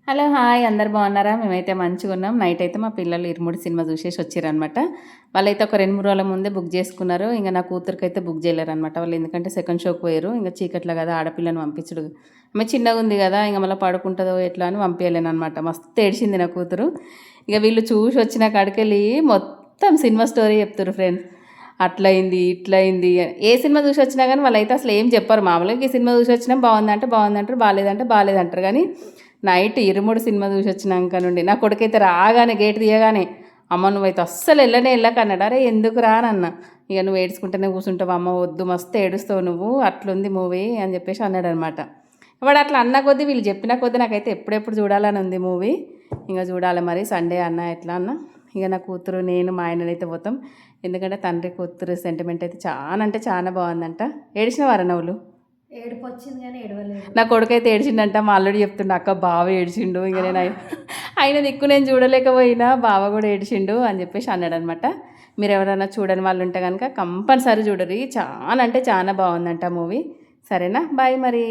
Hello hi అందరు బాగున్నారా? మేమైతే మంచిగా ఉన్నాం. నైట్ అయితే మా పిల్లలు ఇరుముడి సినిమా చూసేసి వచ్చారనమాట. వాళ్ళైతే ఒక 2, 3 రోజుల ముందే బుక్ చేసుకున్నారు. ఇంకా నా కూతురికైతే బుక్ చేయలేరనమాట. వాళ్ళు ఎందుకంటే సెకండ్ షోకి పోయారు. ఇంకా చీకట్లో కదా ఆడపిల్లని పంపించడు. ఆమె చిన్నగా ఉంది కదా, ఇంకా మళ్ళీ పడుకుంటుందో ఎట్లా అని పంపించలేను అనమాట. మస్తు ఏడ్చింది నా కూతురు. ఇక వీళ్ళు చూసి వచ్చిన కాడికెళ్ళి మొత్తం సినిమా స్టోరీ చెప్తారు ఫ్రెండ్స్. అట్లయింది ఇట్లయింది ఏ సినిమా చూసి వచ్చినా కానీ వాళ్ళైతే అసలు ఏం చెప్పారు. మామూలుగా ఈ సినిమా చూసి వచ్చినా బాగుందంటే బాగుందంటారు, బాగాలేదంటే బాగాలేదంటారు. కానీ నైట్ ఇరుముడు సినిమా చూసి వచ్చినాక నుండి నా కొడుకైతే రాగానే గేట్ తీయగానే అమ్మ నువ్వైతే అస్సలు వెళ్ళక అన్నాడు. అరే ఎందుకు రానన్న, ఇక నువ్వు ఏడ్చుకుంటేనే కూర్చుంటావు అమ్మ, వద్దు మస్తు ఏడుస్తావు నువ్వు, అట్లుంది మూవీ అని చెప్పేసి అన్నాడు అనమాట. వాడు అట్లా అన్న కొద్దీ వీళ్ళు చెప్పిన కొద్దీ నాకైతే ఎప్పుడెప్పుడు చూడాలని ఉంది మూవీ. ఇంకా చూడాలి మరి సండే అన్న ఎట్లా అన్న. ఇక నా కూతురు నేను మా ఆయననైతే పోతాం. ఎందుకంటే తండ్రి కూతురు సెంటిమెంట్ అయితే చాలా అంటే చాలా బాగుందంట. ఏడిచిన వారా నవ్వులు ఏడుపు వచ్చింది కానీ ఏడవలేదు. నా కొడుకైతే ఏడిచిండంట. మా అల్లుడు చెప్తుండే అక్క బావ ఏడిచిండు. ఇంక నేను ఆయన దిక్కు నేను చూడలేకపోయినా బావ కూడా ఏడిచిండు అని చెప్పేసి అన్నాడు అనమాట. మీరు ఎవరైనా చూడని వాళ్ళు ఉంటే కనుక కంపల్సరీ చూడరు. చాలా అంటే చాలా బాగుందంట మూవీ. సరేనా, బాయ్ మరి.